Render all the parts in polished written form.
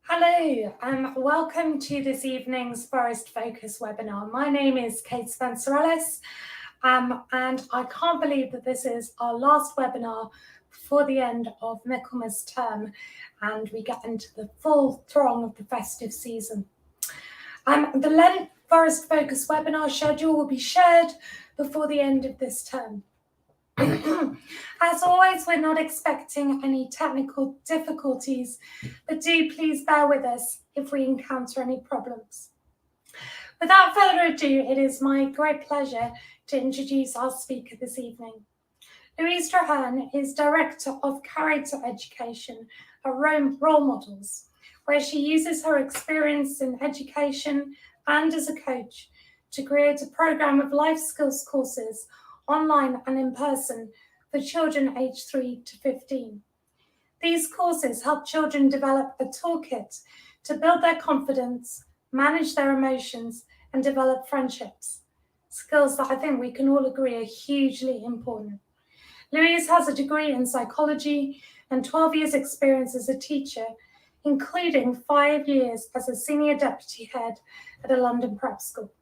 Hello, welcome to this evening's Forest Focus webinar. My name is Kate Spencer-Ellis, and I can't believe that this is our last webinar before the end of Michaelmas term, and we get into the full throng of the festive season. The Lent Forest Focus webinar schedule will be shared before the end of this term. As always, we're not expecting any technical difficulties, but do please bear with us if we encounter any problems. Without further ado, it is my great pleasure to introduce our speaker this evening. Louise Traherne is Director of Character Education at Role Models, where she uses her experience in education and as a coach to create a program of life skills courses online and in person for children aged 3 to 15. These courses help children develop a toolkit to build their confidence, manage their emotions, and develop friendships, skills that I think we can all agree are hugely important. Louise has a degree in psychology and 12 years experience as a teacher, including 5 years as a senior deputy head at a London prep school.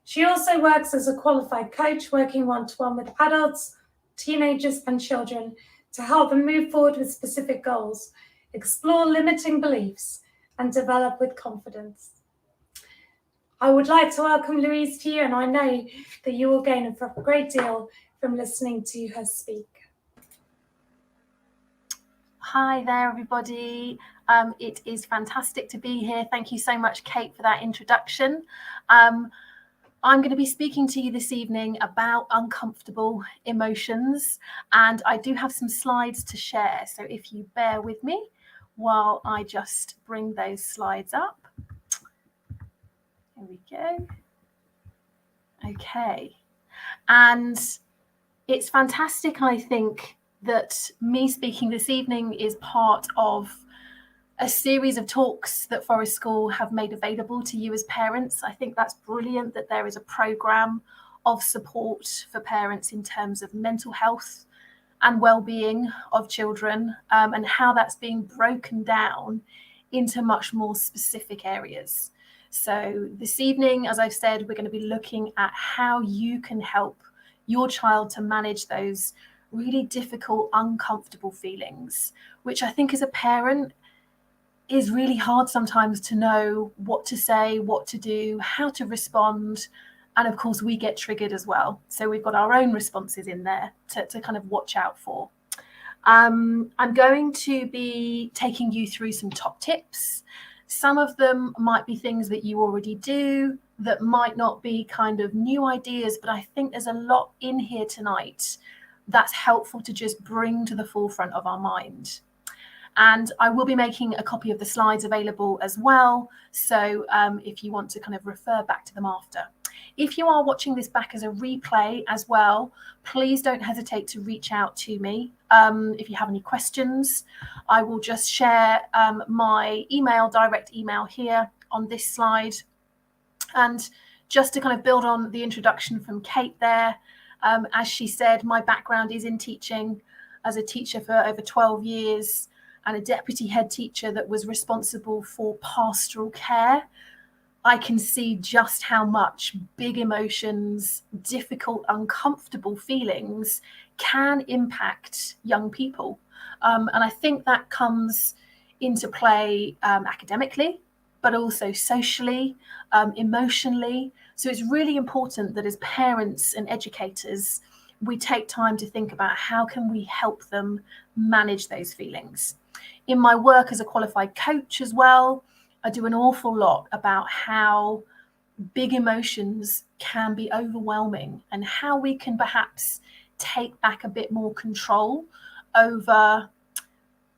She also works as a qualified coach, working one-to-one with adults, teenagers, and children to help them move forward with specific goals, explore limiting beliefs, and develop with confidence. I would like to welcome Louise to you, and I know that you will gain a great deal from listening to her speak. Hi there, everybody. It is fantastic to be here. Thank you so much, Kate, for that introduction. I'm going to be speaking to you this evening about uncomfortable emotions, and I do have some slides to share. So if you bear with me while I just bring those slides up. Here we go. Okay. And it's fantastic, I think, that me speaking this evening is part of a series of talks that Forest School have made available to you as parents. I think that's brilliant that there is a programme of support for parents in terms of mental health and well-being of children, and how that's being broken down into much more specific areas. So this evening, as I've said, we're going to be looking at how you can help your child to manage those really difficult, uncomfortable feelings, which I think as a parent is really hard sometimes to know what to say, what to do, how to respond. And of course, we get triggered as well. So we've got our own responses in there to kind of watch out for. I'm going to be taking you through some top tips. Some of them might be things that you already do, that might not be kind of new ideas, but I think there's a lot in here tonight that's helpful to just bring to the forefront of our mind. And I will be making a copy of the slides available as well. So if you want to kind of refer back to them after. If you are watching this back as a replay as well, please don't hesitate to reach out to me. If you have any questions, I will just share my direct email here on this slide. And just to kind of build on the introduction from Kate there, as she said, my background is in teaching, as a teacher for over 12 years and a deputy head teacher that was responsible for pastoral care. I can see just how much big emotions, difficult, uncomfortable feelings can impact young people. And I think that comes into play academically, but also socially, emotionally. So it's really important that as parents and educators, we take time to think about how can we help them manage those feelings. In my work as a qualified coach as well, I do an awful lot about how big emotions can be overwhelming and how we can perhaps take back a bit more control over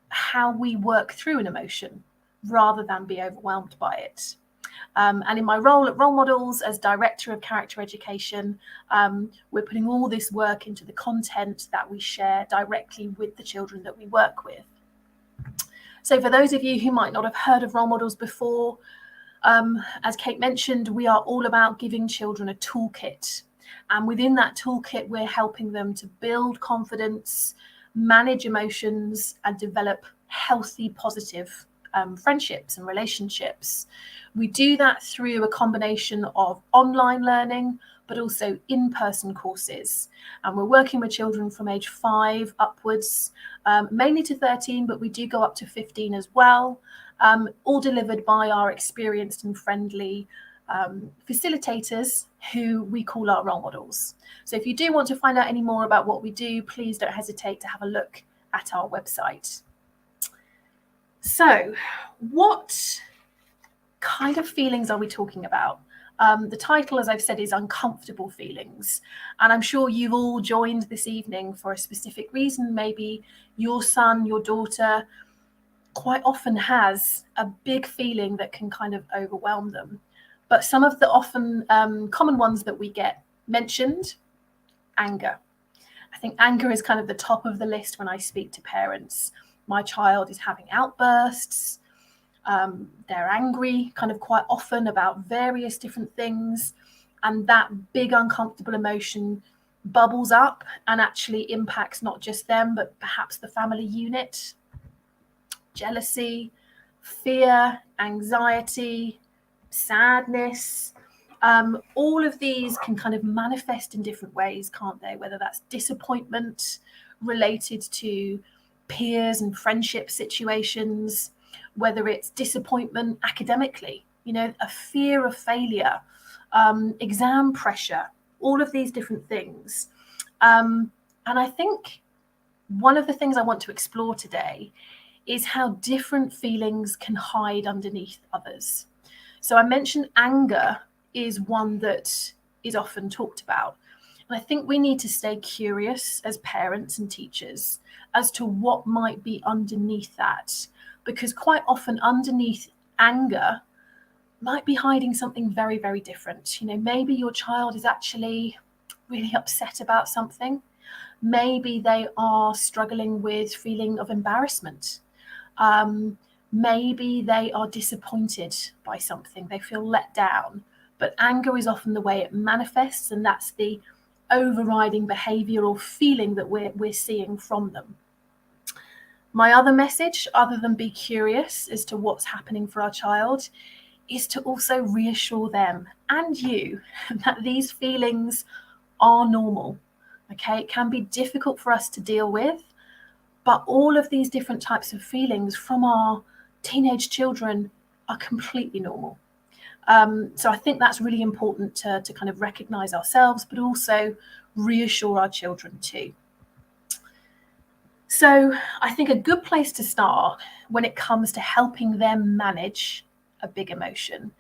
how we work through an emotion rather than be overwhelmed by it. And in my role at Role Models as Director of Character Education, we're putting all this work into the content that we share directly with the children that we work with. So for those of you who might not have heard of Role Models before, as Kate mentioned, we are all about giving children a toolkit. And within that toolkit, we're helping them to build confidence, manage emotions, and develop healthy, positive friendships and relationships. We do that through a combination of online learning, but also in-person courses. And we're working with children from age 5 upwards, mainly to 13, but we do go up to 15 as well, all delivered by our experienced and friendly facilitators who we call our role models. So if you do want to find out any more about what we do, please don't hesitate to have a look at our website. So what kind of feelings are we talking about? The title, as I've said, is Uncomfortable Feelings. And I'm sure you've all joined this evening for a specific reason. Maybe your son, your daughter quite often has a big feeling that can kind of overwhelm them. But some of the often common ones that we get mentioned, anger. I think anger is kind of the top of the list when I speak to parents. My child is having outbursts. They're angry kind of quite often about various different things. And that big uncomfortable emotion bubbles up and actually impacts not just them, but perhaps the family unit. Jealousy, fear, anxiety, sadness. All of these can kind of manifest in different ways, can't they? Whether that's disappointment related to peers and friendship situations, whether it's disappointment academically, a fear of failure, exam pressure, all of these different things. And I think one of the things I want to explore today is how different feelings can hide underneath others. So I mentioned anger is one that is often talked about. And I think we need to stay curious as parents and teachers as to what might be underneath that, because quite often underneath anger might be hiding something very, very different. Maybe your child is actually really upset about something. Maybe they are struggling with feeling of embarrassment. Maybe they are disappointed by something. They feel let down. But anger is often the way it manifests, and that's the overriding behavior or feeling that we're seeing from them. My other message, other than be curious as to what's happening for our child, is to also reassure them and you that these feelings are normal. Okay, it can be difficult for us to deal with, but all of these different types of feelings from our teenage children are completely normal. So I think that's really important to kind of recognize ourselves, but also reassure our children too. So I think a good place to start when it comes to helping them manage a big emotion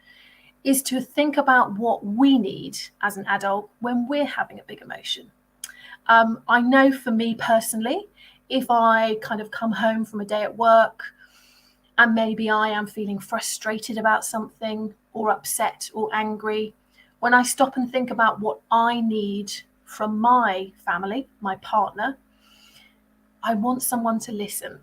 is to think about what we need as an adult when we're having a big emotion. I know for me personally, if I kind of come home from a day at work and maybe I am feeling frustrated about something or upset or angry, when I stop and think about what I need from my family, my partner, I want someone to listen.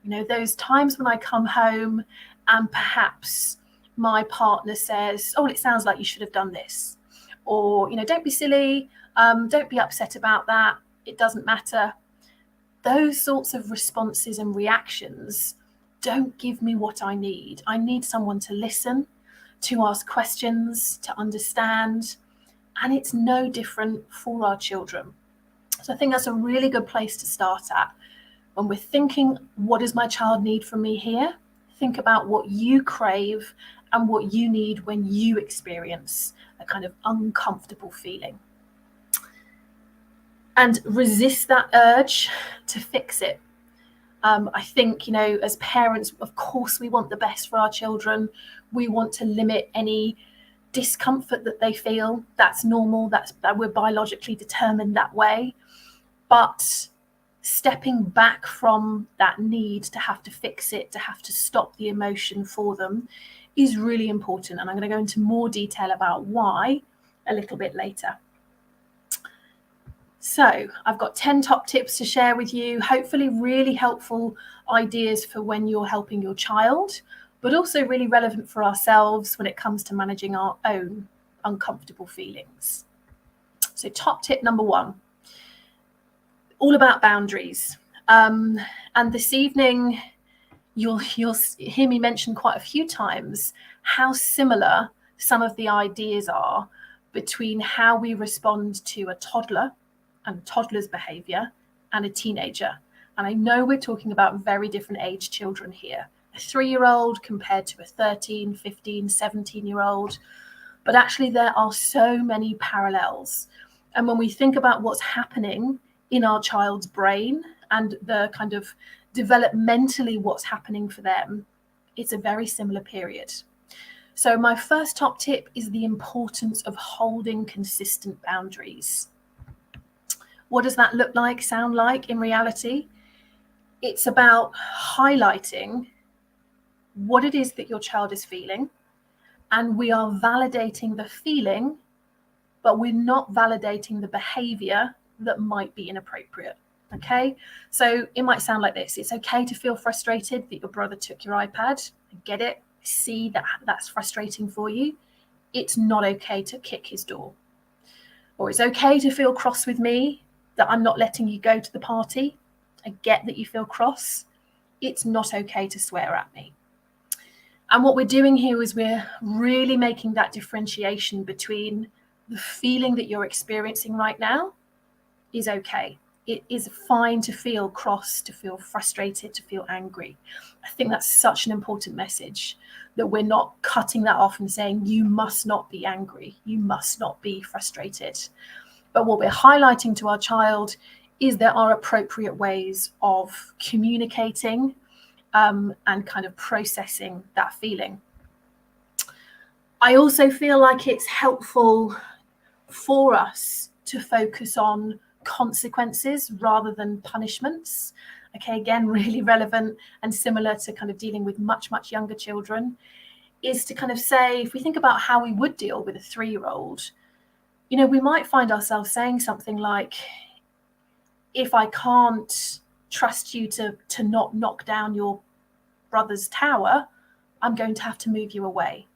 You know, those times when I come home and perhaps my partner says, oh, it sounds like you should have done this. Or, you know, don't be silly. Don't be upset about that. It doesn't matter. Those sorts of responses and reactions don't give me what I need. I need someone to listen, to ask questions, to understand. And it's no different for our children. So I think that's a really good place to start at. When we're thinking, what does my child need from me here? Think about what you crave and what you need when you experience a kind of uncomfortable feeling. And resist that urge to fix it. I think, you know, as parents, of course, we want the best for our children. We want to limit any discomfort that they feel. That's normal. We're biologically determined that way. But stepping back from that need to have to fix it, to have to stop the emotion for them, is really important. And I'm going to go into more detail about why a little bit later. So I've got 10 top tips to share with you, hopefully really helpful ideas for when you're helping your child, but also really relevant for ourselves when it comes to managing our own uncomfortable feelings. So top tip number 1, all about boundaries. And this evening, you'll hear me mention quite a few times how similar some of the ideas are between how we respond to a toddler and a toddler's behavior and a teenager. And I know we're talking about very different age children here. A 3-year-old compared to a 13, 15, 17-year-old. But actually there are so many parallels. And when we think about what's happening in our child's brain and the kind of developmentally what's happening for them, it's a very similar period. So my first top tip is the importance of holding consistent boundaries. What does that look like, sound like in reality? It's about highlighting what it is that your child is feeling, and we are validating the feeling, but we're not validating the behavior that might be inappropriate. Okay, so it might sound like this. It's okay to feel frustrated that your brother took your iPad. I get it. See that that's frustrating for you. It's not okay to kick his door. Or it's okay to feel cross with me that I'm not letting you go to the party. I get that you feel cross. It's not okay to swear at me. And what we're doing here is we're really making that differentiation between the feeling that you're experiencing right now is okay. It is fine to feel cross, to feel frustrated, to feel angry. I think that's such an important message, that we're not cutting that off and saying, you must not be angry, you must not be frustrated. But what we're highlighting to our child is there are appropriate ways of communicating and kind of processing that feeling. I also feel like it's helpful for us to focus on consequences rather than punishments. Okay, again, really relevant and similar to kind of dealing with much, much younger children, is to kind of say, if we think about how we would deal with a 3-year-old, we might find ourselves saying something like, if I can't trust you to not knock down your brother's tower, I'm going to have to move you away.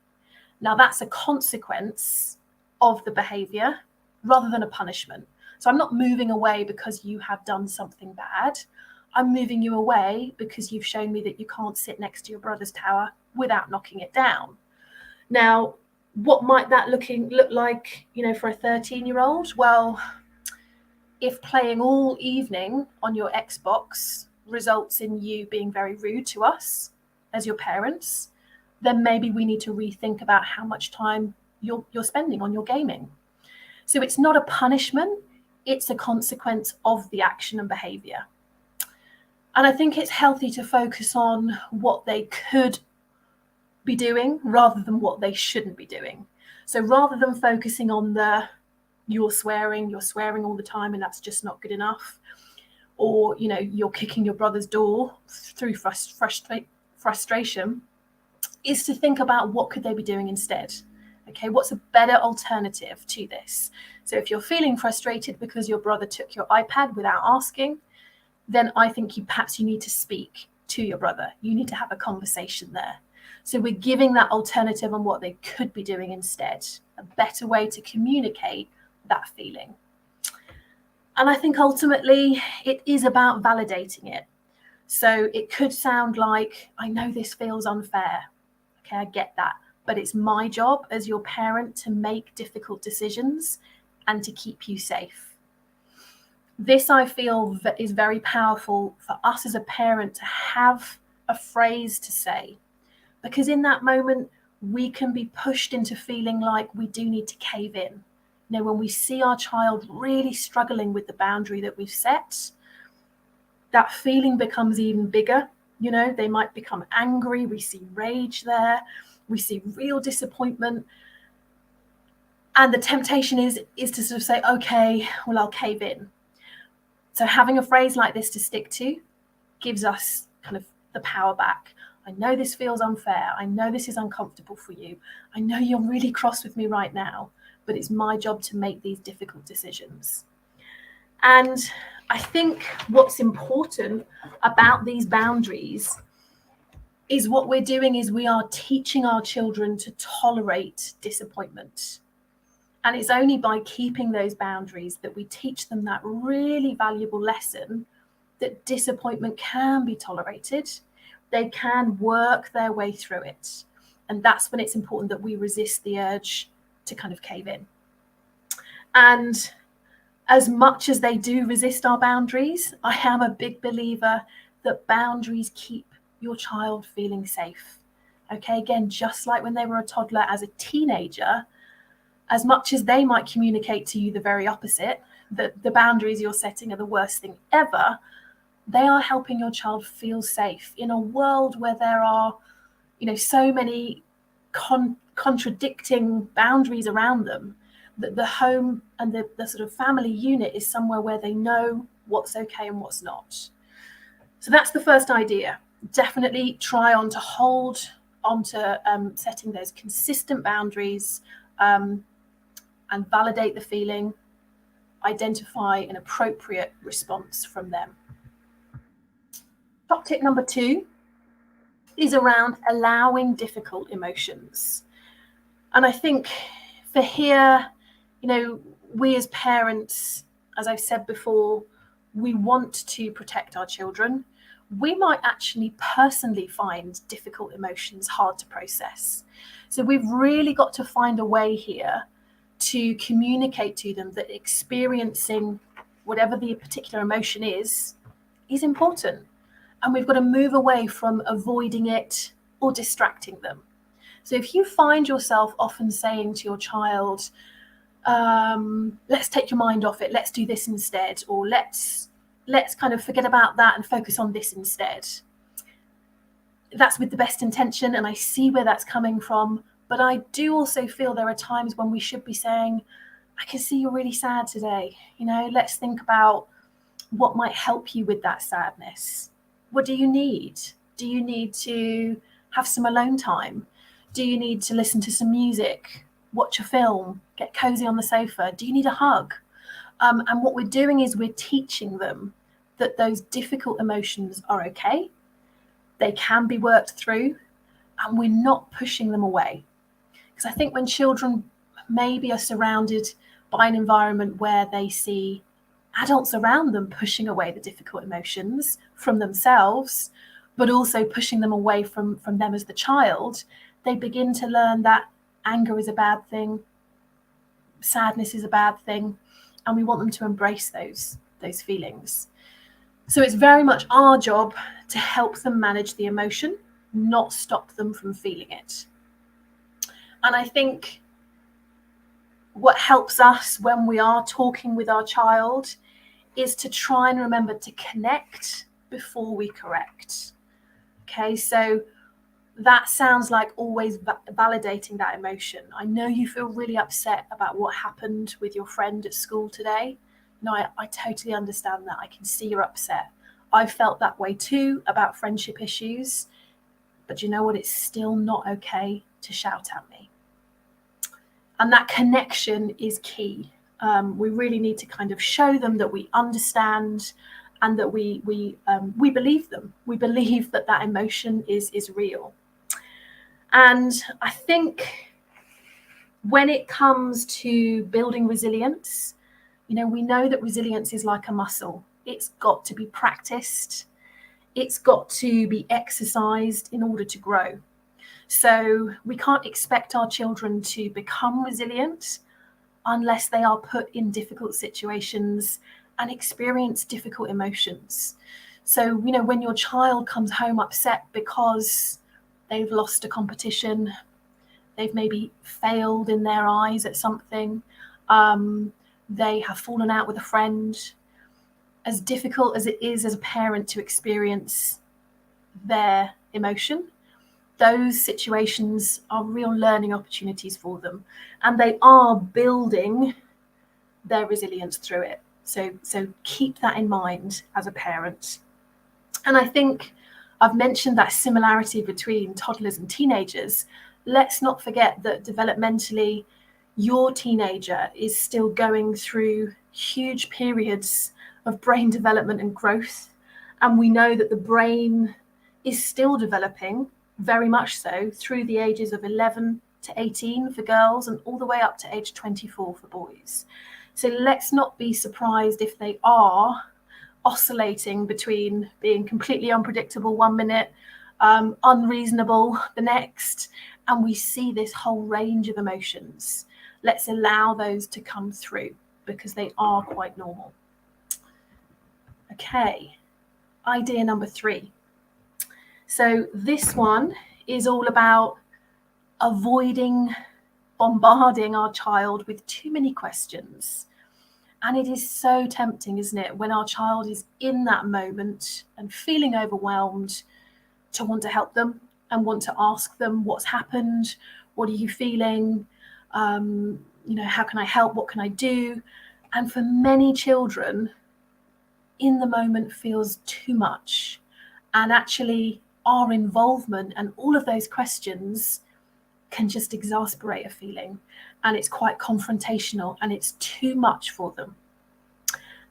Now, that's a consequence of the behavior rather than a punishment. So I'm not moving away because you have done something bad. I'm moving you away because you've shown me that you can't sit next to your brother's tower without knocking it down. Now, what might that look like, for a 13-year-old? Well, if playing all evening on your Xbox results in you being very rude to us as your parents, then maybe we need to rethink about how much time you're spending on your gaming. So it's not a punishment, it's a consequence of the action and behavior. And I think it's healthy to focus on what they could be doing rather than what they shouldn't be doing. So rather than focusing on you're swearing all the time and that's just not good enough, or you're kicking your brother's door through frustration, is to think about what could they be doing instead. Okay, what's a better alternative to this? So if you're feeling frustrated because your brother took your iPad without asking, then I think you need to speak to your brother. You need to have a conversation there. So we're giving that alternative on what they could be doing instead, a better way to communicate that feeling. And I think ultimately it is about validating it. So it could sound like, I know this feels unfair. Okay, I get that. But it's my job as your parent to make difficult decisions and to keep you safe. This, I feel, is very powerful for us as a parent to have a phrase to say. Because in that moment, we can be pushed into feeling like we do need to cave in. When we see our child really struggling with the boundary that we've set, that feeling becomes even bigger. They might become angry. We see rage there. We see real disappointment. And the temptation is to sort of say, okay, well, I'll cave in. So having a phrase like this to stick to gives us kind of the power back. I know this feels unfair. I know this is uncomfortable for you. I know you're really cross with me right now, but it's my job to make these difficult decisions. And I think what's important about these boundaries is what we're doing is we are teaching our children to tolerate disappointment. And it's only by keeping those boundaries that we teach them that really valuable lesson that disappointment can be tolerated. They can work their way through it. And that's when it's important that we resist the urge to kind of cave in. And as much as they do resist our boundaries, I am a big believer that boundaries keep your child feeling safe. Okay, again, just like when they were a toddler, as a teenager, as much as they might communicate to you the very opposite, that the boundaries you're setting are the worst thing ever, they are helping your child feel safe in a world where there are, so many contradicting boundaries around them, that the home and the sort of family unit is somewhere where they know what's okay and what's not. So that's the first idea. Definitely try on to hold on to setting those consistent boundaries and validate the feeling, identify an appropriate response from them. Top tip number 2 is around allowing difficult emotions. And I think for here, we as parents, as I've said before, we want to protect our children. We might actually personally find difficult emotions hard to process. So we've really got to find a way here to communicate to them that experiencing whatever the particular emotion is important. And we've got to move away from avoiding it or distracting them. So if you find yourself often saying to your child, let's take your mind off it, let's do this instead, or let's kind of forget about that and focus on this instead. That's with the best intention, and I see where that's coming from. But I do also feel there are times when we should be saying, I can see you're really sad today. Let's think about what might help you with that sadness. What do you need? Do you need to have some alone time? Do you need to listen to some music, watch a film, Get cozy on the sofa. Do you need a hug? And what we're doing is we're teaching them that those difficult emotions are okay. They can be worked through, and we're not pushing them away. Because I think when children maybe are surrounded by an environment where they see adults around them pushing away the difficult emotions from themselves, but also pushing them away from them as the child, they begin to learn that anger is a bad thing, sadness is a bad thing, and we want them to embrace those feelings. So it's very much our job to help them manage the emotion, not stop them from feeling it. And I think what helps us when we are talking with our child is to try and remember to connect before we correct. Okay, so that sounds like always validating that emotion. I know you feel really upset about what happened with your friend at school today. No, I totally understand that. I can see you're upset. I felt that way too about friendship issues. But you know what? It's still not okay to shout at me. And that connection is key. We really need to kind of show them that we understand and that we believe them. We believe that that emotion is real. And I think when it comes to building resilience, we know that resilience is like a muscle. It's got to be practiced. It's got to be exercised in order to grow. So we can't expect our children to become resilient unless they are put in difficult situations and experience difficult emotions. So, when your child comes home upset because they've lost a competition, they've maybe failed in their eyes at something, they have fallen out with a friend, as difficult as it is as a parent to experience their emotion, those situations are real learning opportunities for them, and they are building their resilience through it. So keep that in mind as a parent. And I think I've mentioned that similarity between toddlers and teenagers. Let's not forget that developmentally, your teenager is still going through huge periods of brain development and growth. And we know that the brain is still developing, very much so, through the ages of 11 to 18 for girls and all the way up to age 24 for boys. So let's not be surprised if they are oscillating between being completely unpredictable one minute, unreasonable the next, and we see this whole range of emotions. Let's allow those to come through because they are quite normal. Okay, idea number 3. So this one is all about avoiding bombarding our child with too many questions. And it is so tempting, isn't it, when our child is in that moment and feeling overwhelmed, to want to help them and want to ask them what's happened, what are you feeling, how can I help, what can I do? And for many children, in the moment feels too much. And actually our involvement and all of those questions can just exasperate a feeling, and it's quite confrontational and it's too much for them.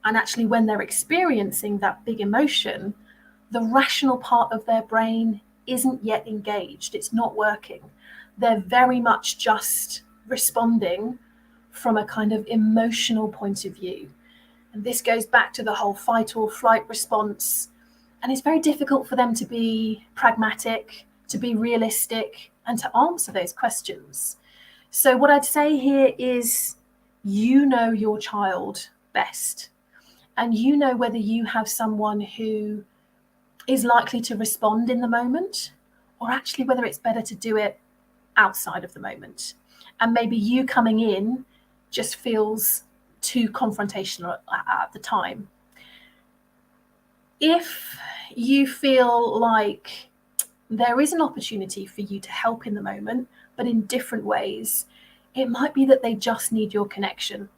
And actually when they're experiencing that big emotion, the rational part of their brain isn't yet engaged. It's not working. They're very much just responding from a kind of emotional point of view. And this goes back to the whole fight or flight response. And it's very difficult for them to be pragmatic, to be realistic, and to answer those questions. So what I'd say here is, you know your child best, and you know whether you have someone who is likely to respond in the moment, or actually whether it's better to do it outside of the moment. And maybe you coming in just feels too confrontational at the time. If you feel like there is an opportunity for you to help in the moment, but in different ways, it might be that they just need your connection.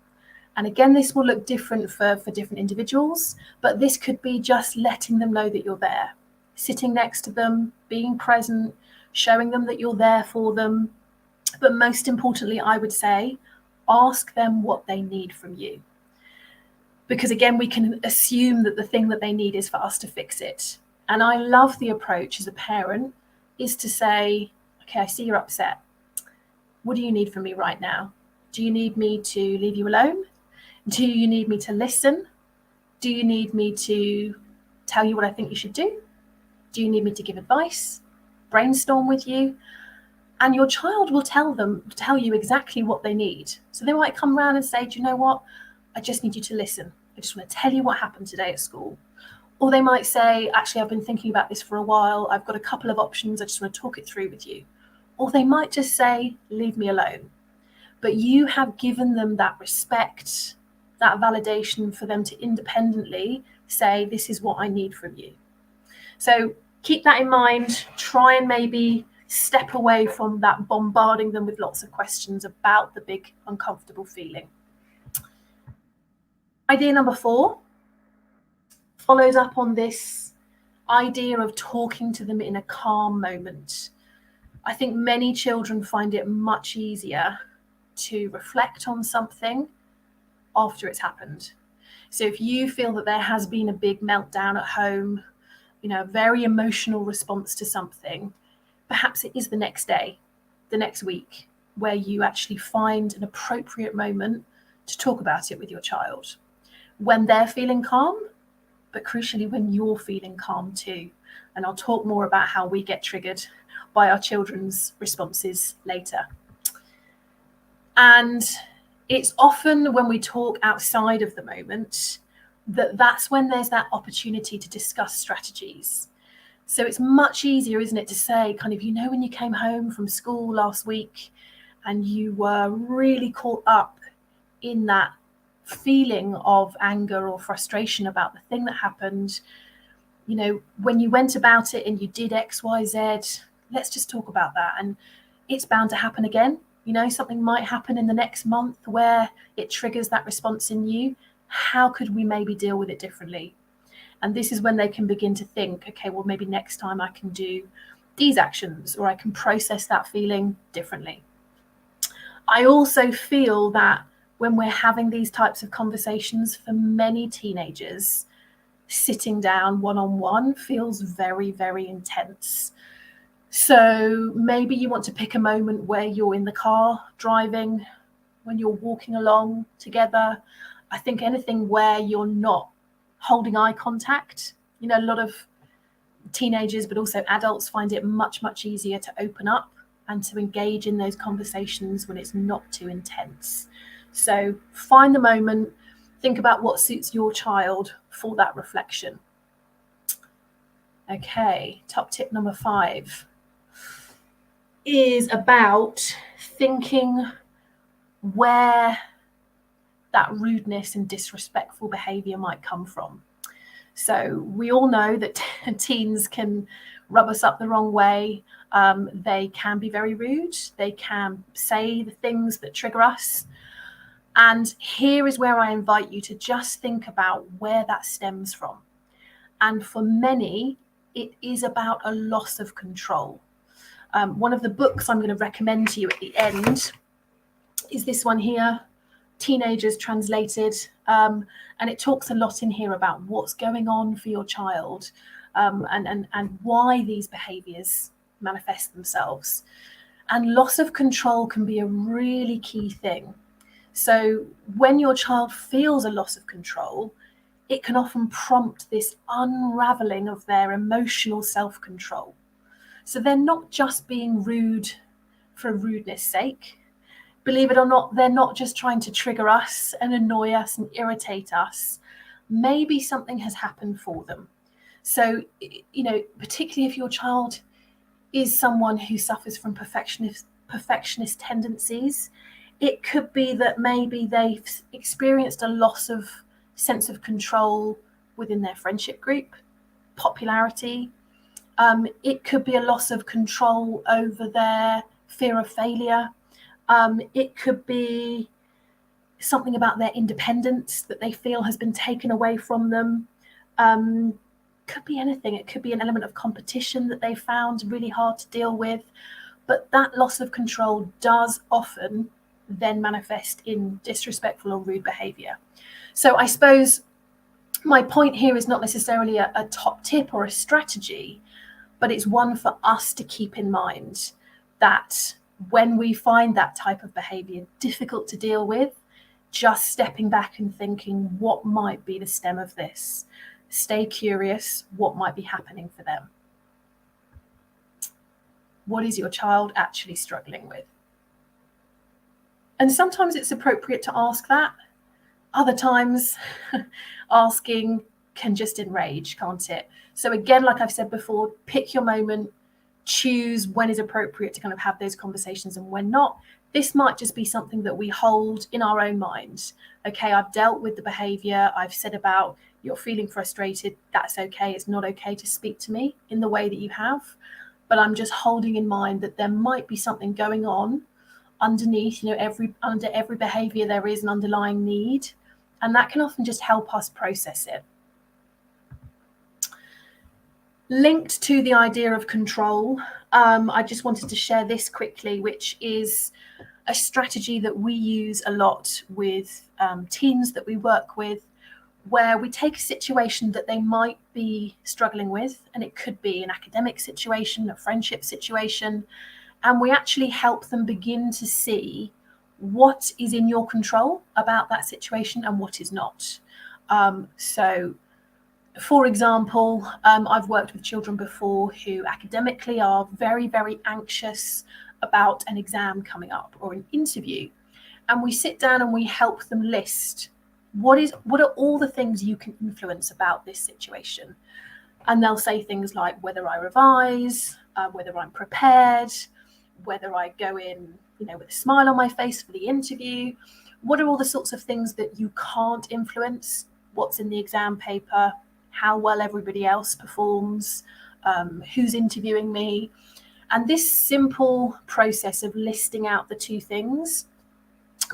And again, this will look different for different individuals, but this could be just letting them know that you're there, sitting next to them, being present, showing them that you're there for them. But most importantly, I would say, ask them what they need from you. Because again, we can assume that the thing that they need is for us to fix it. And I love the approach as a parent is to say, okay, I see you're upset. What do you need from me right now? Do you need me to leave you alone? Do you need me to listen? Do you need me to tell you what I think you should do? Do you need me to give advice? Brainstorm with you? And your child will tell you exactly what they need. So they might come around and say, do you know what? I just need you to listen. I just want to tell you what happened today at school. Or they might say, actually, I've been thinking about this for a while. I've got a couple of options. I just want to talk it through with you. Or they might just say, leave me alone. But you have given them that respect, that validation for them to independently say, this is what I need from you. So keep that in mind. Try and maybe step away from that bombarding them with lots of questions about the big uncomfortable feeling. Idea number 4 follows up on this idea of talking to them in a calm moment. I think many children find it much easier to reflect on something after it's happened. So if you feel that there has been a big meltdown at home, a very emotional response to something, perhaps it is the next day, the next week, where you actually find an appropriate moment to talk about it with your child. When they're feeling calm, but crucially when you're feeling calm too. And I'll talk more about how we get triggered by our children's responses later. And it's often when we talk outside of the moment that's when there's that opportunity to discuss strategies. So it's much easier, isn't it, to say kind of, when you came home from school last week and you were really caught up in that feeling of anger or frustration about the thing that happened, when you went about it and you did X, Y, Z, let's just talk about that. And it's bound to happen again. Something might happen in the next month where it triggers that response in you. How could we maybe deal with it differently? And this is when they can begin to think, okay, well, maybe next time I can do these actions, or I can process that feeling differently. I also feel that when we're having these types of conversations, for many teenagers, sitting down one-on-one feels very, very intense. So maybe you want to pick a moment where you're in the car driving, when you're walking along together. I think anything where you're not holding eye contact. A lot of teenagers, but also adults, find it much, much easier to open up and to engage in those conversations when it's not too intense. So find the moment, think about what suits your child for that reflection. Okay, top tip number 5 is about thinking where that rudeness and disrespectful behavior might come from. So we all know that teens can rub us up the wrong way. They can be very rude. They can say the things that trigger us. And here is where I invite you to just think about where that stems from. And for many, it is about a loss of control. One of the books I'm going to recommend to you at the end is this one here, Teenagers Translated, and it talks a lot in here about what's going on for your child, and why these behaviors manifest themselves. And loss of control can be a really key thing. So when your child feels a loss of control, it can often prompt this unraveling of their emotional self-control. So they're not just being rude for rudeness sake. Believe it or not, they're not just trying to trigger us and annoy us and irritate us. Maybe something has happened for them. So, particularly if your child is someone who suffers from perfectionist tendencies, it could be that maybe they've experienced a loss of sense of control within their friendship group, popularity. It could be a loss of control over their fear of failure. It could be something about their independence that they feel has been taken away from them. Could be anything. It could be an element of competition that they found really hard to deal with. But that loss of control does often then manifest in disrespectful or rude behavior. So I suppose my point here is not necessarily a top tip or a strategy, but it's one for us to keep in mind, that when we find that type of behavior difficult to deal with, just stepping back and thinking, what might be the stem of this? Stay curious, what might be happening for them? What is your child actually struggling with? And sometimes it's appropriate to ask that. Other times, asking can just enrage, can't it? So again, like I've said before, pick your moment, choose when is appropriate to kind of have those conversations and when not. This might just be something that we hold in our own minds. Okay, I've dealt with the behavior. I've said about you're feeling frustrated. That's okay. It's not okay to speak to me in the way that you have. But I'm just holding in mind that there might be something going on underneath. Under every behavior, there is an underlying need. And that can often just help us process it. Linked to the idea of control, I just wanted to share this quickly, which is a strategy that we use a lot with teens that we work with, where we take a situation that they might be struggling with, and it could be an academic situation, a friendship situation, and we actually help them begin to see what is in your control about that situation and what is not. So, for example, I've worked with children before who academically are very, very anxious about an exam coming up or an interview. And we sit down and we help them list what are all the things you can influence about this situation. And they'll say things like whether I revise, whether I'm prepared, whether I go in, with a smile on my face for the interview. What are all the sorts of things that you can't influence? What's in the exam paper? How well everybody else performs? Who's interviewing me? And this simple process of listing out the two things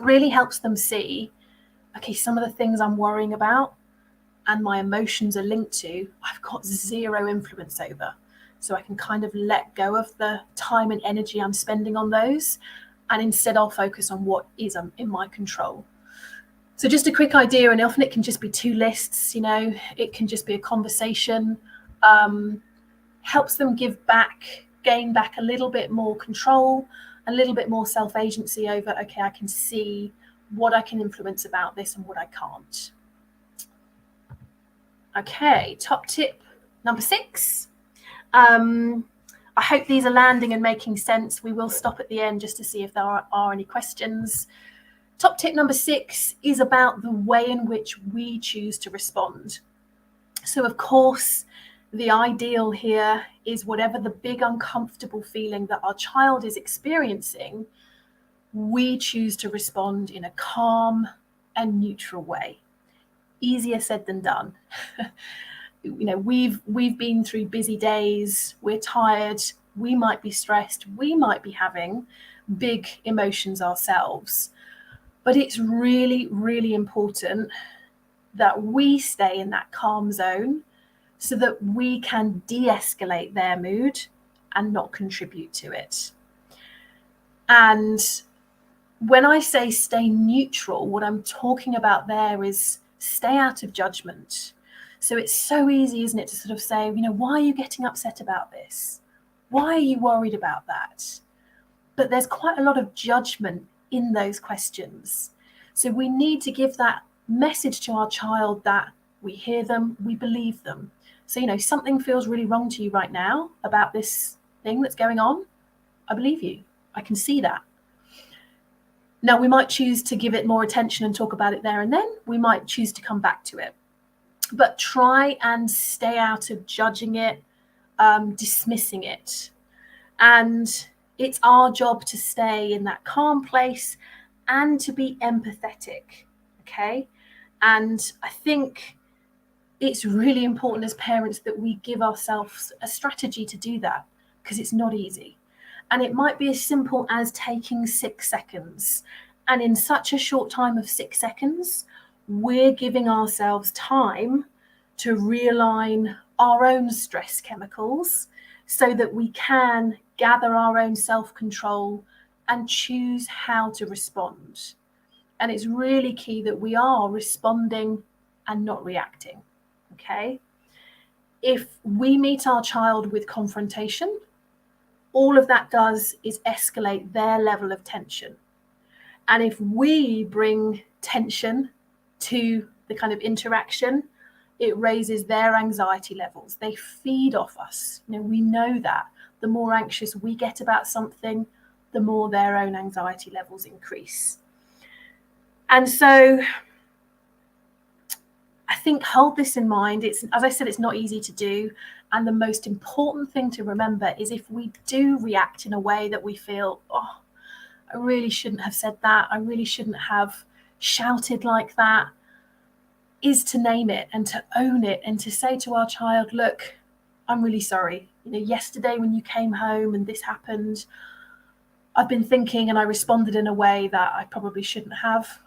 really helps them see, okay, some of the things I'm worrying about and my emotions are linked to, I've got zero influence over. So I can kind of let go of the time and energy I'm spending on those. And instead I'll focus on what is in my control. So just a quick idea, and often it can just be two lists, it can just be a conversation, helps them gain back a little bit more control, a little bit more self-agency over, okay, I can see what I can influence about this and what I can't. Okay, top tip number 6. I hope these are landing and making sense. We will stop at the end just to see if there are any questions. Top tip number 6 is about the way in which we choose to respond. So, of course, the ideal here is whatever the big uncomfortable feeling that our child is experiencing, we choose to respond in a calm and neutral way. Easier said than done. We've been through busy days, we're tired, we might be stressed, we might be having big emotions ourselves. But it's really, really important that we stay in that calm zone so that we can de-escalate their mood and not contribute to it. And when I say stay neutral, what I'm talking about there is stay out of judgment. So it's so easy, isn't it, to sort of say, why are you getting upset about this? Why are you worried about that? But there's quite a lot of judgment in those questions. So we need to give that message to our child that we hear them, we believe them. So, something feels really wrong to you right now about this thing that's going on. I believe you. I can see that. Now, we might choose to give it more attention and talk about it there and then. We might choose to come back to it. But try and stay out of judging it, dismissing it. And it's our job to stay in that calm place and to be empathetic, okay? And I think it's really important as parents that we give ourselves a strategy to do that, because it's not easy. And it might be as simple as taking 6 seconds. And in such a short time of 6 seconds, we're giving ourselves time to realign our own stress chemicals so that we can gather our own self-control and choose how to respond. And it's really key that we are responding and not reacting. Okay? If we meet our child with confrontation, all of that does is escalate their level of tension. And if we bring tension to the kind of interaction, it raises their anxiety levels. They feed off us. We know that the more anxious we get about something, the more their own anxiety levels increase. And so I think hold this in mind. It's, as I said, it's not easy to do. And the most important thing to remember is if we do react in a way that we feel, oh, I really shouldn't have said that, I really shouldn't have shouted like that, is to name it and to own it and to say to our child, look, I'm really sorry. Yesterday when you came home and this happened, I've been thinking and I responded in a way that I probably shouldn't have.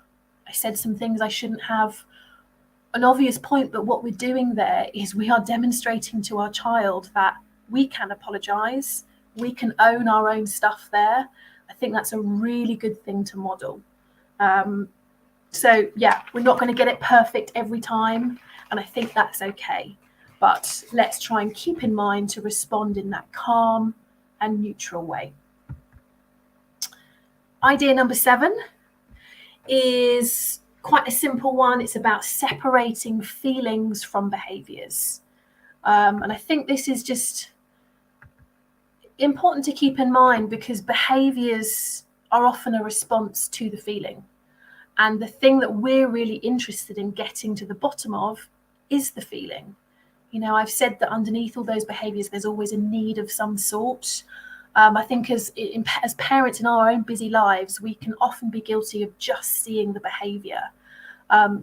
I said some things I shouldn't have. An obvious point, but what we're doing there is we are demonstrating to our child that we can apologize, we can own our own stuff there. I think that's a really good thing to model. So yeah, we're not going to get it perfect every time, and I think that's okay. But let's try and keep in mind to respond in that calm and neutral way. Idea number 7 is quite a simple one. It's about separating feelings from behaviors. And I think this is just important to keep in mind because behaviors are often a response to the feeling. And the thing that we're really interested in getting to the bottom of is the feeling. I've said that underneath all those behaviors, there's always a need of some sort. I think as parents in our own busy lives, we can often be guilty of just seeing the behavior.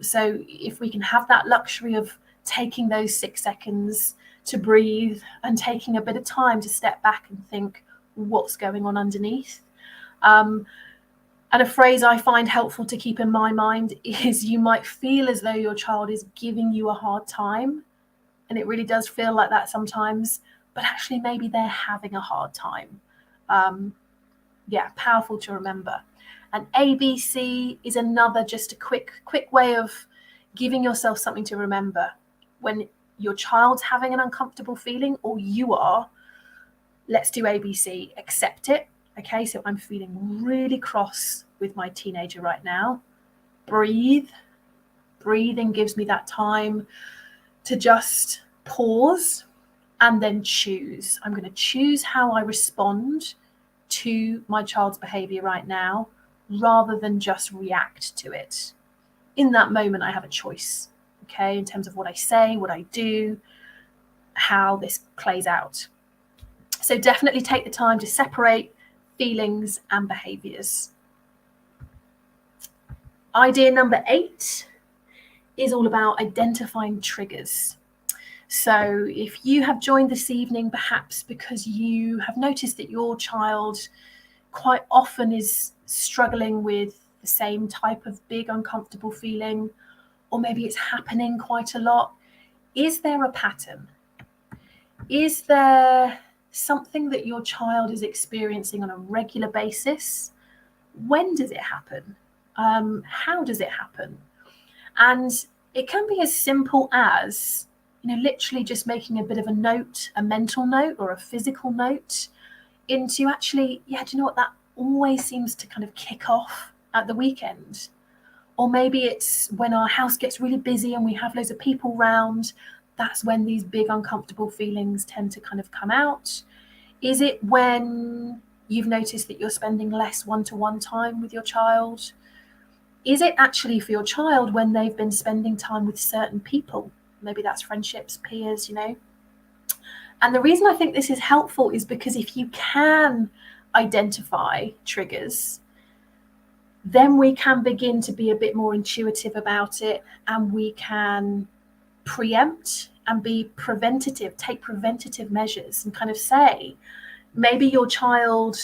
So if we can have that luxury of taking those 6 seconds to breathe and taking a bit of time to step back and think what's going on underneath. And a phrase I find helpful to keep in my mind is you might feel as though your child is giving you a hard time. And it really does feel like that sometimes, but actually maybe they're having a hard time. Powerful to remember. And ABC is another, just a quick way of giving yourself something to remember. When your child's having an uncomfortable feeling or you are, let's do ABC. Accept it. Okay, so I'm feeling really cross with my teenager right now. Breathe. Breathing gives me that time to just pause and then choose. I'm going to choose how I respond to my child's behavior right now rather than just react to it. In that moment, I have a choice, okay, in terms of what I say, what I do, how this plays out. So definitely take the time to separate feelings and behaviors. Idea number 8 is all about identifying triggers. So if you have joined this evening, perhaps because you have noticed that your child quite often is struggling with the same type of big uncomfortable feeling, or maybe it's happening quite a lot, is there a pattern? Is there something that your child is experiencing on a regular basis? When does it happen? How does it happen? And it can be as simple as, literally just making a bit of a note, a mental note or a physical note into actually, do you know what, that always seems to kind of kick off at the weekend. Or maybe it's when our house gets really busy and we have loads of people round, that's when these big uncomfortable feelings tend to kind of come out. Is it when you've noticed that you're spending less one-to-one time with your child? Is it actually for your child when they've been spending time with certain people? Maybe that's friendships, peers, And the reason I think this is helpful is because if you can identify triggers, then we can begin to be a bit more intuitive about it, and we can preempt and be preventative, take preventative measures and kind of say, maybe your child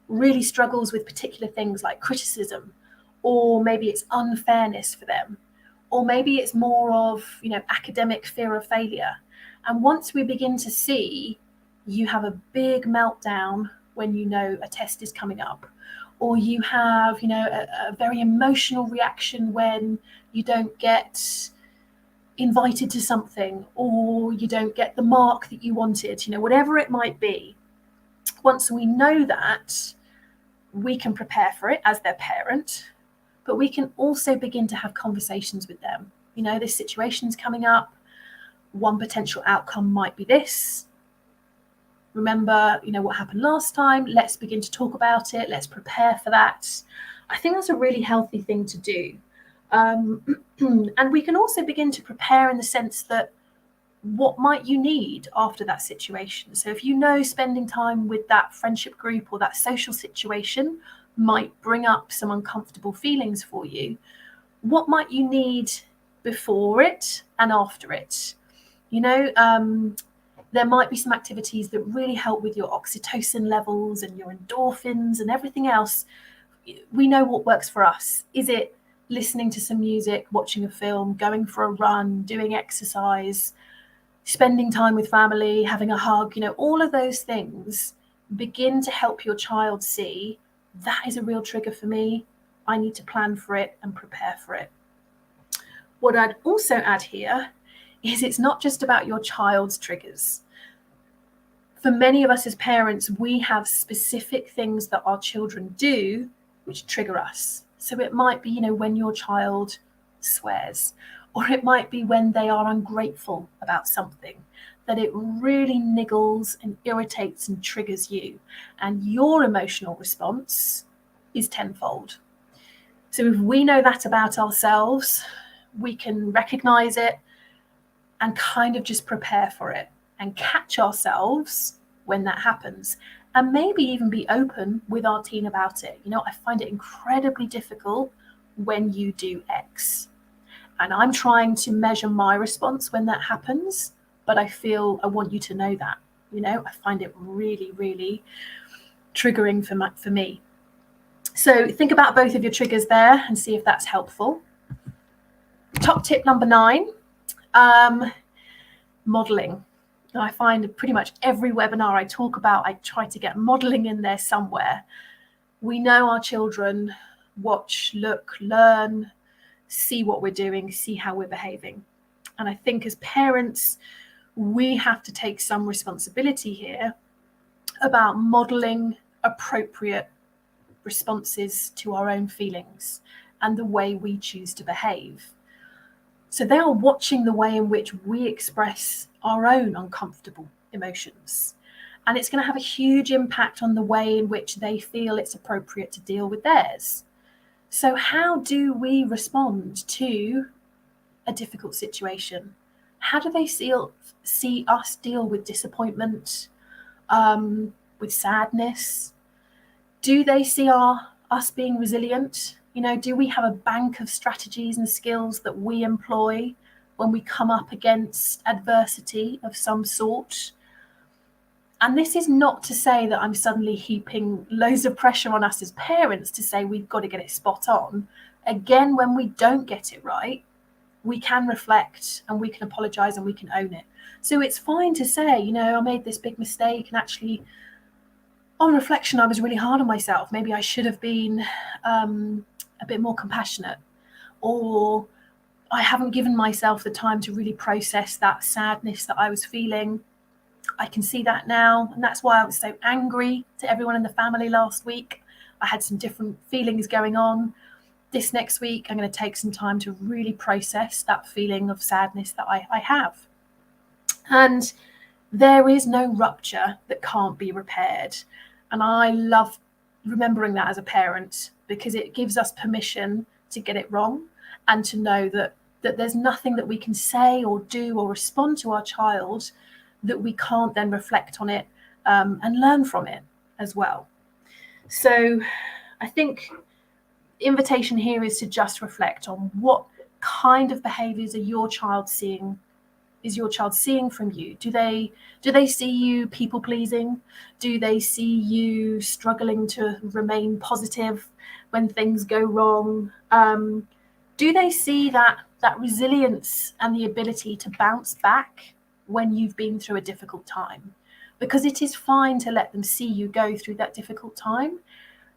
really struggles with particular things like criticism, or maybe it's unfairness for them, or maybe it's more of, academic fear of failure. And once we begin to see you have a big meltdown when you know a test is coming up, or you have, a very emotional reaction when you don't get invited to something, or you don't get the mark that you wanted, whatever it might be. Once we know that, we can prepare for it as their parent, but we can also begin to have conversations with them. This situation's coming up. One potential outcome might be this. Remember, what happened last time. Let's begin to talk about it. Let's prepare for that. I think that's a really healthy thing to do. And we can also begin to prepare in the sense that what might you need after that situation? So if spending time with that friendship group or that social situation might bring up some uncomfortable feelings for you, what might you need before it and after it? There might be some activities that really help with your oxytocin levels and your endorphins and everything else. We know what works for us. Is it listening to some music, watching a film, going for a run, doing exercise, spending time with family, having a hug? All of those things begin to help your child see that is a real trigger for me. I need to plan for it and prepare for it. What I'd also add here is it's not just about your child's triggers. For many of us as parents, we have specific things that our children do which trigger us. So it might be, when your child swears, or it might be when they are ungrateful about something, that it really niggles and irritates and triggers you. And your emotional response is tenfold. So if we know that about ourselves, we can recognize it and kind of just prepare for it and catch ourselves when that happens, and maybe even be open with our teen about it. I find it incredibly difficult when you do X, and I'm trying to measure my response when that happens, but I feel I want you to know that. I find it really, really triggering for me. So think about both of your triggers there and see if that's helpful. Top tip number 9, modeling. I find pretty much every webinar I talk about, I try to get modeling in there somewhere. We know our children watch, look, learn, see what we're doing, see how we're behaving. And I think as parents, we have to take some responsibility here about modeling appropriate responses to our own feelings and the way we choose to behave. So they are watching the way in which we express our own uncomfortable emotions. And it's going to have a huge impact on the way in which they feel it's appropriate to deal with theirs. So how do we respond to a difficult situation? How do they see us deal with disappointment, with sadness? Do they see us being resilient? Do we have a bank of strategies and skills that we employ when we come up against adversity of some sort? And this is not to say that I'm suddenly heaping loads of pressure on us as parents to say we've got to get it spot on. Again, when we don't get it right, we can reflect and we can apologize and we can own it. So it's fine to say, I made this big mistake, and actually on reflection, I was really hard on myself. Maybe I should have been a bit more compassionate, or I haven't given myself the time to really process that sadness that I was feeling. I can see that now, and that's why I was so angry to everyone in the family last week. I had some different feelings going on. This next week, I'm going to take some time to really process that feeling of sadness that I have. And there is no rupture that can't be repaired. And I love remembering that as a parent, because it gives us permission to get it wrong and to know that there's nothing that we can say or do or respond to our child that we can't then reflect on it and learn from it as well. So I think the invitation here is to just reflect on what kind of behaviors are your child seeing. Is your child seeing from you? Do they see you people pleasing? Do they see you struggling to remain positive when things go wrong? Do they see that resilience and the ability to bounce back when you've been through a difficult time? because it is fine to let them see you go through that difficult time,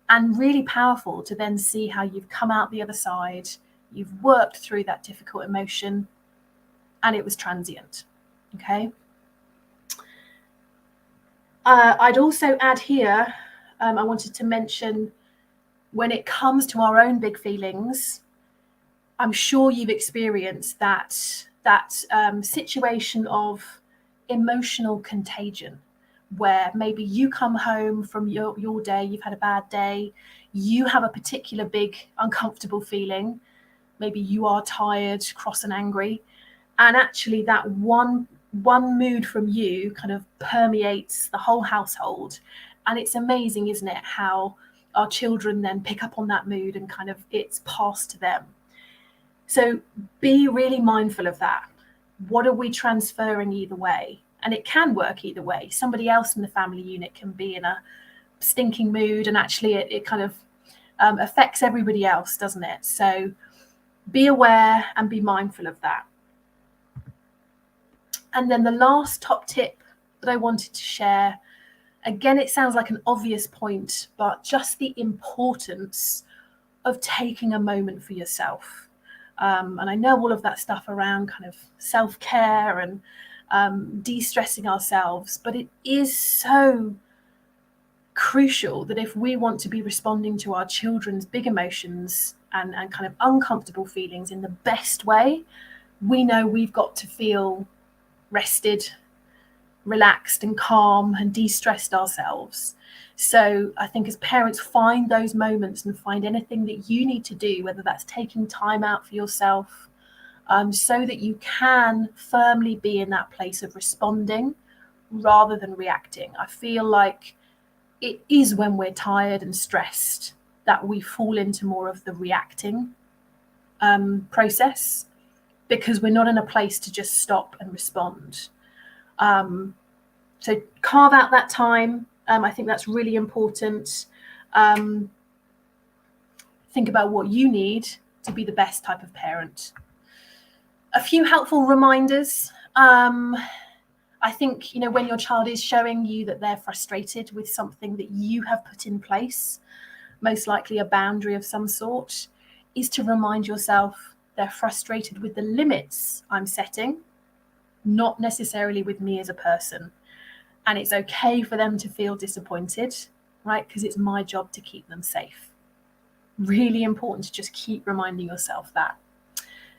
and really powerful to then see how you've come out the other side, you've worked through that difficult emotion, and it was transient. Okay. I'd also add here, I wanted to mention, when it comes to our own big feelings, I'm sure you've experienced that situation of emotional contagion, where maybe you come home from your day, you've had a bad day, you have a particular big uncomfortable feeling, maybe you are tired, cross and angry, and actually that one mood from you kind of permeates the whole household. And it's amazing, isn't it, how our children then pick up on that mood and kind of it's passed to them. So be really mindful of that. What are we transferring either way? And it can work either way. Somebody else in the family unit can be in a stinking mood, and actually it kind of affects everybody else, doesn't it? So be aware and be mindful of that. And then the last top tip that I wanted to share, again, it sounds like an obvious point, but just the importance of taking a moment for yourself. And I know all of that stuff around kind of self-care and de-stressing ourselves, but it is so crucial that if we want to be responding to our children's big emotions and kind of uncomfortable feelings in the best way, we know we've got to feel rested, relaxed and calm and de-stressed ourselves. So I think as parents, find those moments and find anything that you need to do, whether that's taking time out for yourself, so that you can firmly be in that place of responding rather than reacting. I feel like it is when we're tired and stressed that we fall into more of the reacting process, because we're not in a place to just stop and respond. So carve out that time. I think that's really important. Think about what you need to be the best type of parent. A few helpful reminders. I think, when your child is showing you that they're frustrated with something that you have put in place, most likely a boundary of some sort, is to remind yourself they're frustrated with the limits I'm setting, not necessarily with me as a person. And it's okay for them to feel disappointed, right? Because it's my job to keep them safe. Really important to just keep reminding yourself that.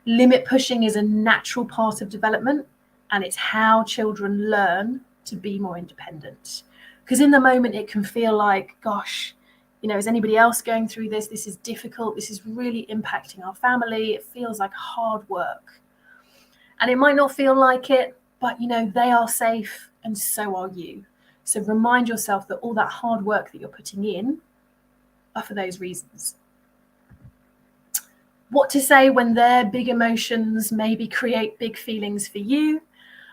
Limit pushing is a natural part of development, and it's how children learn to be more independent. Because in the moment it can feel like, gosh, is anybody else going through this? This is difficult. This is really impacting our family. It feels like hard work. And it might not feel like it, but they are safe and so are you. So remind yourself that all that hard work that you're putting in are for those reasons. What to say when their big emotions maybe create big feelings for you.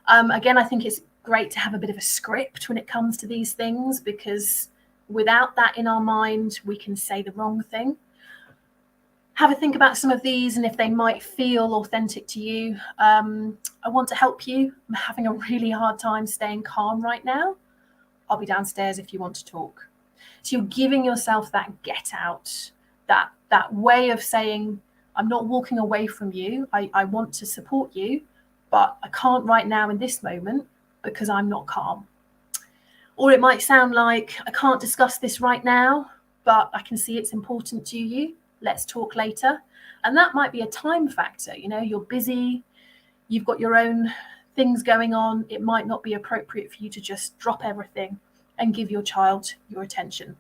Again, I think it's great to have a bit of a script when it comes to these things, because without that in our mind, we can say the wrong thing. Have a think about some of these and if they might feel authentic to you. I want to help you. I'm having a really hard time staying calm right now. I'll be downstairs if you want to talk. So you're giving yourself that get out, that way of saying, I'm not walking away from you. I want to support you, but I can't right now in this moment because I'm not calm. Or it might sound like, I can't discuss this right now, but I can see it's important to you. Let's talk later. And that might be a time factor. You're busy, you've got your own things going on. It might not be appropriate for you to just drop everything and give your child your attention.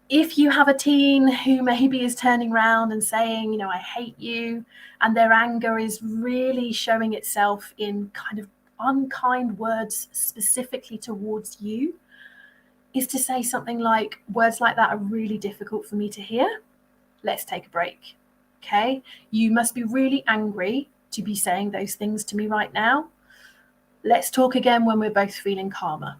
If you have a teen who maybe is turning around and saying, I hate you, and their anger is really showing itself in kind of unkind words specifically towards you, is to say something like, words like that are really difficult for me to hear. Let's take a break. Okay? You must be really angry to be saying those things to me right now. Let's talk again when we're both feeling calmer.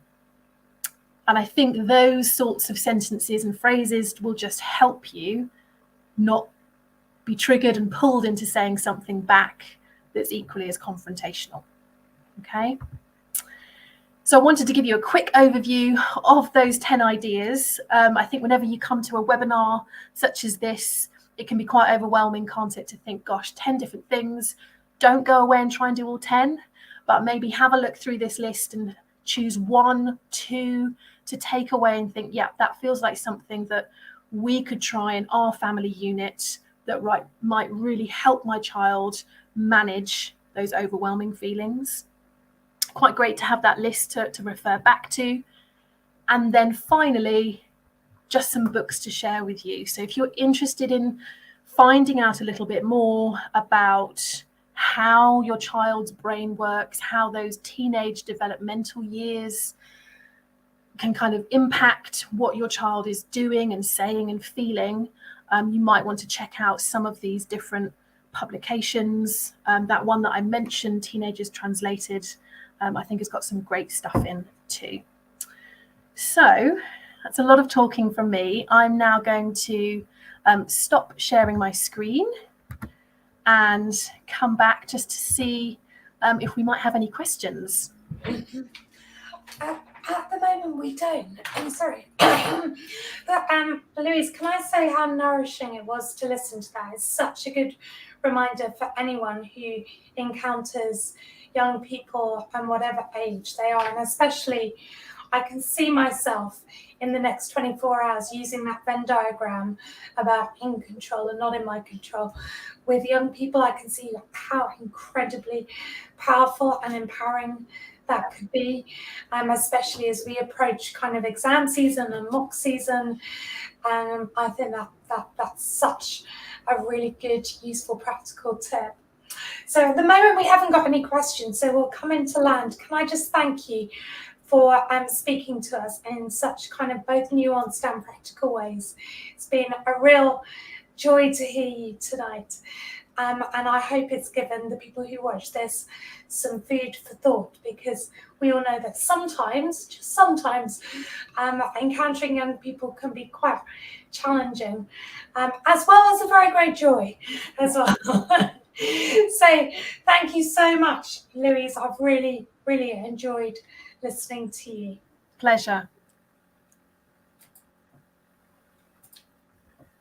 And I think those sorts of sentences and phrases will just help you not be triggered and pulled into saying something back that's equally as confrontational. Okay? So I wanted to give you a quick overview of those 10 ideas. I think whenever you come to a webinar such as this, it can be quite overwhelming, can't it, to think, gosh, 10 different things. Don't go away and try and do all 10, but maybe have a look through this list and choose 1, 2 to take away and think, yeah, that feels like something that we could try in our family unit that might really help my child manage those overwhelming feelings. Quite great to have that list to refer back to. And then finally, just some books to share with you. So if you're interested in finding out a little bit more about how your child's brain works, how those teenage developmental years can kind of impact what your child is doing and saying and feeling, you might want to check out some of these different publications. That one that I mentioned, Teenagers Translated, I think has got some great stuff in too. So that's a lot of talking from me. I'm now going to stop sharing my screen and come back just to see if we might have any questions. At the moment, we don't. I'm sorry. But Louise, can I say how nourishing it was to listen to that? It's such a good reminder for anyone who encounters young people and whatever age they are, and especially I can see myself in the next 24 hours using that Venn diagram about in control and not in my control. With young people, I can see how incredibly powerful and empowering that could be, especially as we approach kind of exam season and mock season. I think that's such a really good, useful, practical tip. So at the moment, we haven't got any questions, so we'll come into land. Can I just thank you for speaking to us in such kind of both nuanced and practical ways. It's been a real joy to hear you tonight. And I hope it's given the people who watch this some food for thought, because we all know that sometimes, just sometimes, encountering young people can be quite challenging, as well as a very great joy as well. So thank you so much, Louise. I've really, really enjoyed listening to you. Pleasure.